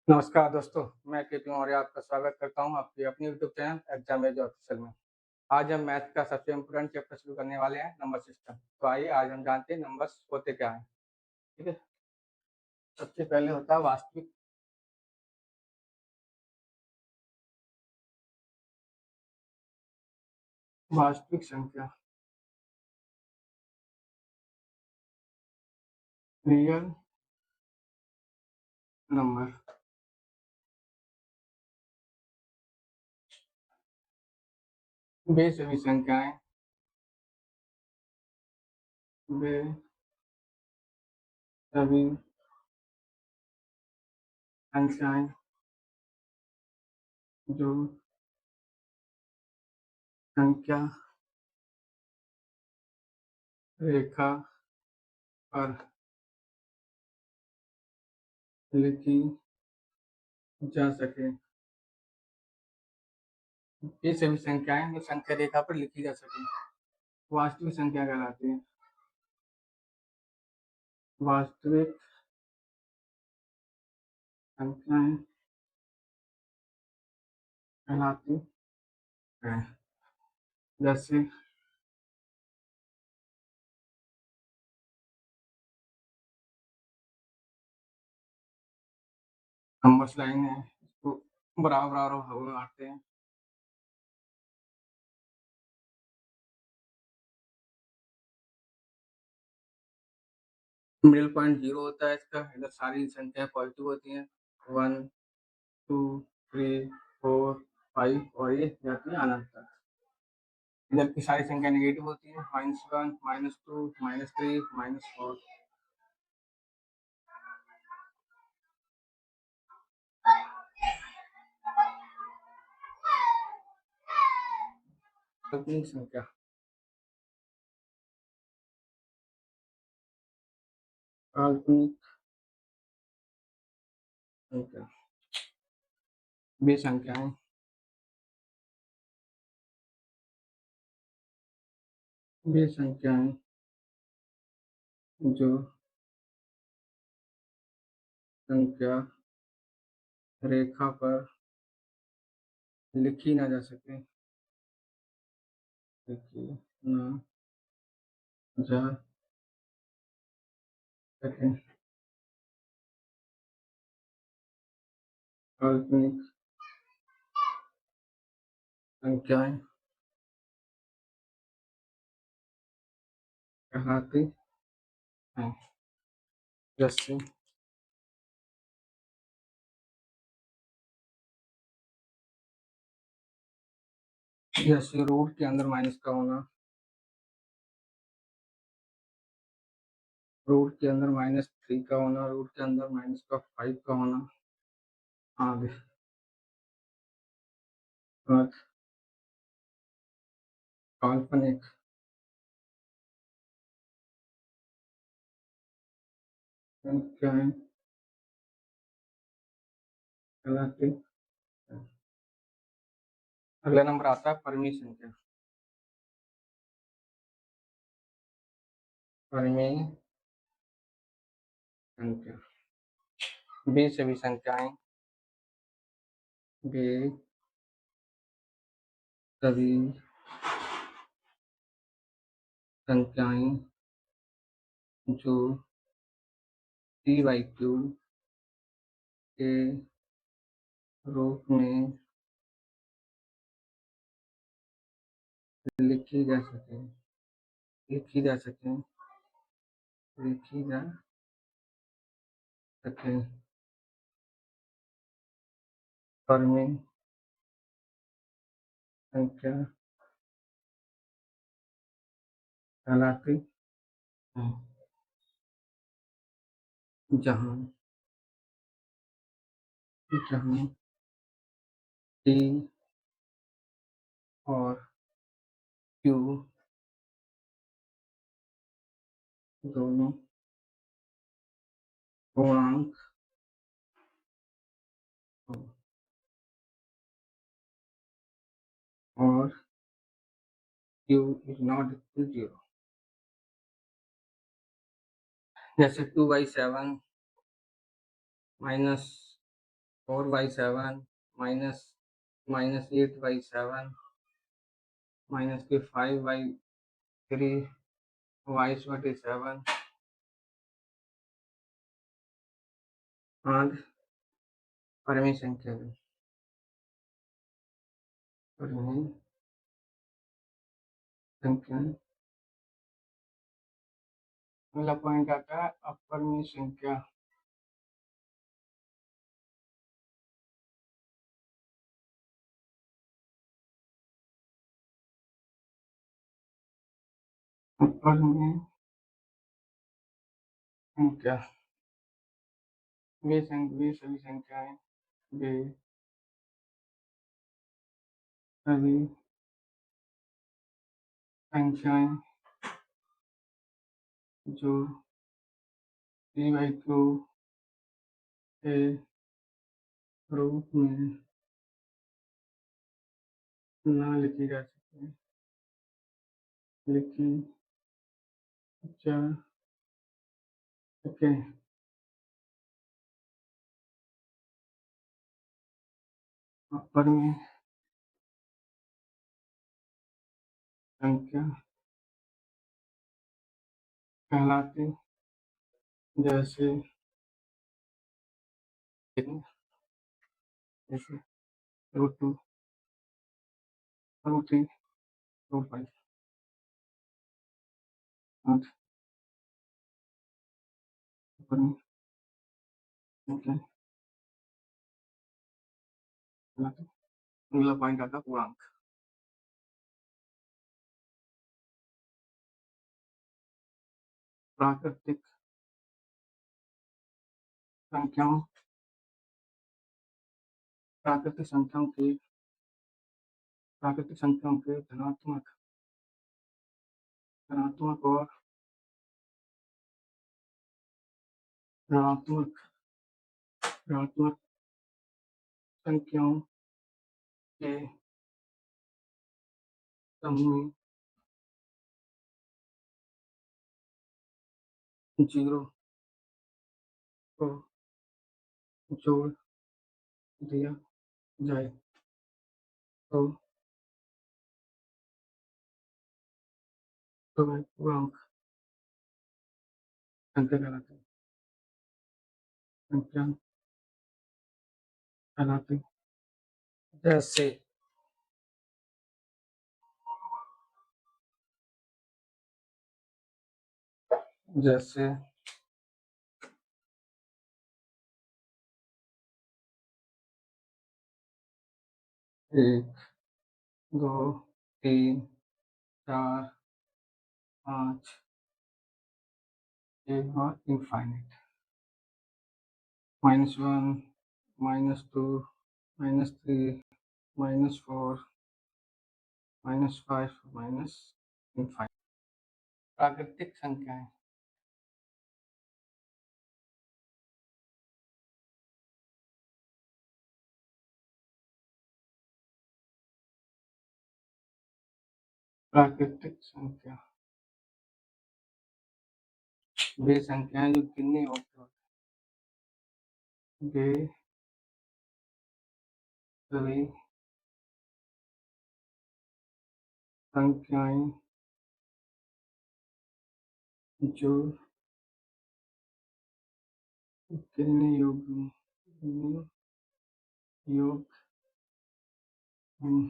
नमस्कार दोस्तों, मैं केपी मौर्य आपका स्वागत करता हूँ आपके अपने YouTube channel Exampur official में। आज हम मैथ का सबसे इम्पोर्टेंट चैप्टर शुरू करने वाले हैं, नंबर सिस्टम। तो आइए आज हम जानते हैं नंबर्स होते क्या हैं। ठीक है, सबसे पहले होता है वास्तविक संख्या, रियल नंबर। वे सभी संख्याएं वे सभी संख्याएं जो संख्या रेखा पर लिखी जा सके। ये सभी संख्याएं जो संख्या रेखा पर लिखी जा सके वास्तविक संख्या कहलाती है। वास्तविक संख्याएं कहलाती है। जैसे नंबर्स लाइन है, इसको बराबर बराबर भागों में बांटते हैं। मिडिल पॉइंट 0 होता है इसका, इधर सारी संख्याएं पॉजिटिव होती हैं। 1 2 3 4 5 और ये जाती है अनंत तक। इधर की सारी संख्या नेगेटिव होती है, -1 -2 -3 -4। काल्पनिक संख्या, काल्पनिक संख्या वे संख्याएं वे संख्याएं जो संख्या रेखा पर लिखी ना जा सके, लिखी ना जा सके। काल्पनिक संख्याएं कहलाती हैं। जैसे जैसे रूट के अंदर माइनस का होना, रूट के अंदर -3 का होना, रूट के अंदर -5 का होना आदि। और काल्पनिक संख्याएं कहलाती हैं। अगला नंबर आता है परिमेय संख्या। परिमेय संख्या वे सभी संख्याएं वे सभी संख्याएं जो p/q के रूप में लिखी जा सके, लिखी जा सके, लिखी जा सके। परिमेय संख्या कहलाती हैं। जहाँ जहाँ p और q दोनों पूर्णांक हो और q is not equal to 0। जैसे 2/7 माइनस 4/7 minus -8/7 minus के 5/3 y/7 आठ परमी संख्या है। परमी संख्या अगला पॉइंट आता है अपरमी संख्या। अपरमी संख्या वे सभी संख्याएं वे सभी संख्याएं जो 3/2 के रूप में ना लिखी जा सके, लिखी जा सके। अपरमी संख्या कहलाती जैसे जैसे √2 √3 √5 8 अपरमी संख्या कहलाती। अगला पॉइंट आता है पूर्णांक। प्राकृतिक संख्याओं प्राकृतिक संख्याओं के धनात्मक और ऋणात्मक ऋणात्मक संख्याओं के समूह में 0 को जोड़ दिया जाए तो वह पूर्णांक संख्या कहलाती है। संख्या कहलाती जैसे जैसे 1 2 3 4 5 और इनफाइनाइट -1 -2 -3 -4 -5 इनफाइनाइट। प्राकृतिक संख्याएं प्राकृतिक संख्या वे संख्याएं जो गिनने योग्य होती हैं। वे सभी संख्याएं जो गिनने योग्य हैं।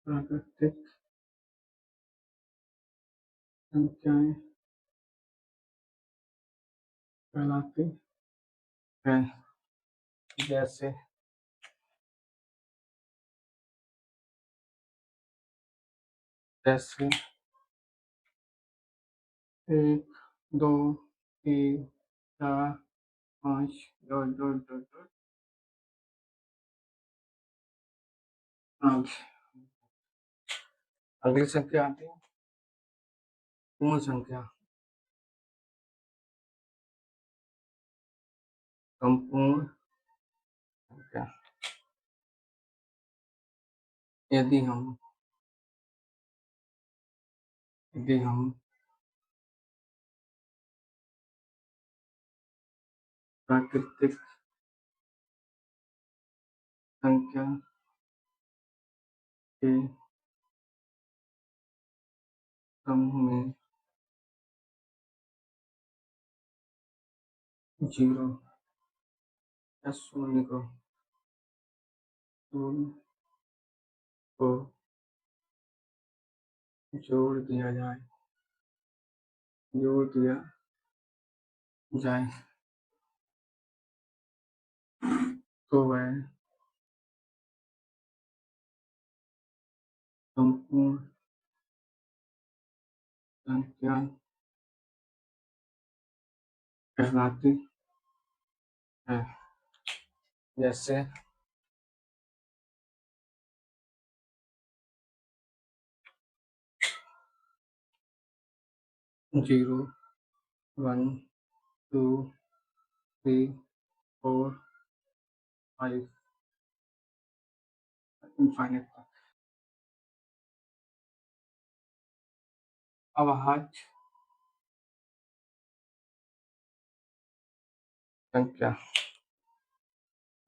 प्राकृतिक संख्याएं कहलाती हैं जैसे 1 2 3 4 5 5। अगली संख्या आती है पूर्ण संख्या। संपूर्ण संख्या यदि हम प्राकृतिक संख्या के समूह में 0 या शून्य को जोड़ दिया जाए तो वह संपूर्ण संख्या कहलाती है। जैसे 0, 1, 2, 3, 4, 5 इनफाइनाइट तक। अभाज्य संख्या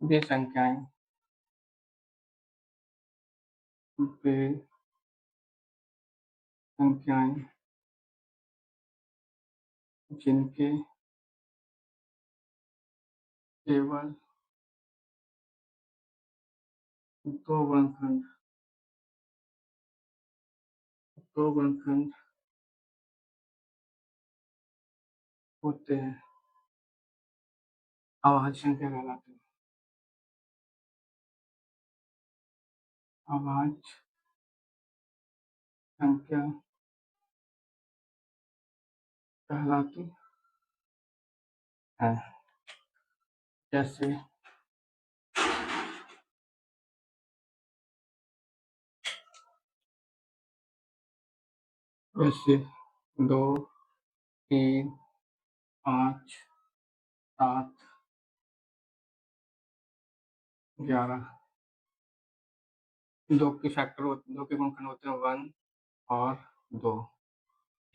वे संख्याएं जिनके केवल 2 गुणनखंड होते हैं अभाज्य संख्या कहलाती है। अभाज्य संख्या कहलाती है। जैसे 2, 3, 5, 7, 11। 2 के गुणनखंड होते हैं 1 और 2।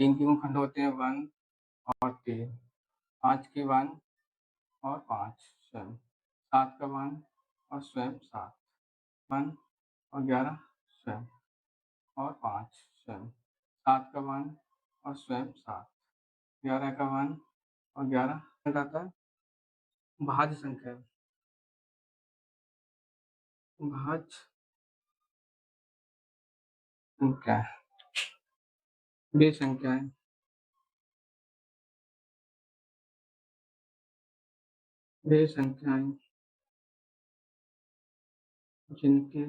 3 के गुणनखंड होते हैं 1 और 3। 5 के 1 और 5 स्वयं। 7 का 1 और स्वयं 7। 1 और 11 स्वयं और 5 स्वयं। 7 का 1 और स्वयं 7। 11 का 1 और 11 आता है। भाज्य संख्या वे संख्याएं जिनके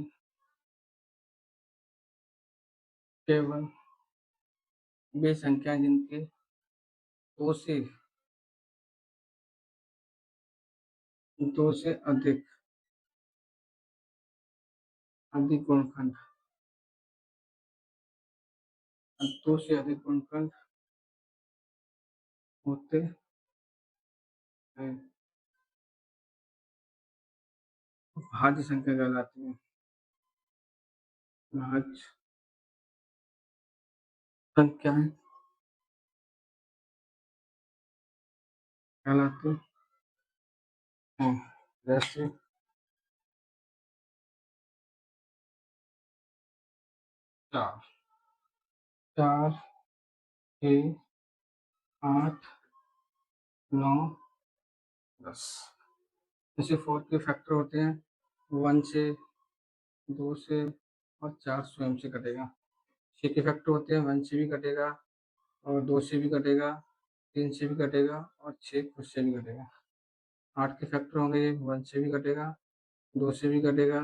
केवल 2 से अधिक गुणनखंड 2 से अधिक गुणनखंड होते हैं भाज्य संख्या कहलाती है। भाज्य संख्याएं कहलाती हैं। जैसे 4, 6, 8, 9, 10। जैसे 4 के फैक्टर होते हैं 1 से, 2 से और 4 स्वयं से कटेगा। 6 के फैक्टर होते हैं 1 से भी कटेगा और 2 से भी कटेगा, 3 से भी कटेगा और 6 खुद से भी कटेगा। 8 के फैक्टर होंगे 1 से भी कटेगा, 2 से भी कटेगा,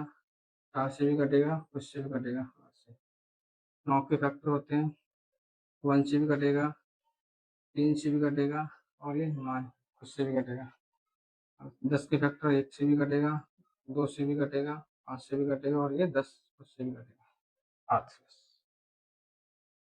4 से भी कटेगा, खुद से भी कटेगा। 9 के फैक्टर होते हैं 1 से भी कटेगा, 3 से भी कटेगा और ये 9 खुद से भी कटेगा। 10 के फैक्टर 1 से भी कटेगा, 2 से भी कटेगा, 5 से भी कटेगा और ये 10 खुद से भी कटेगा। 8 से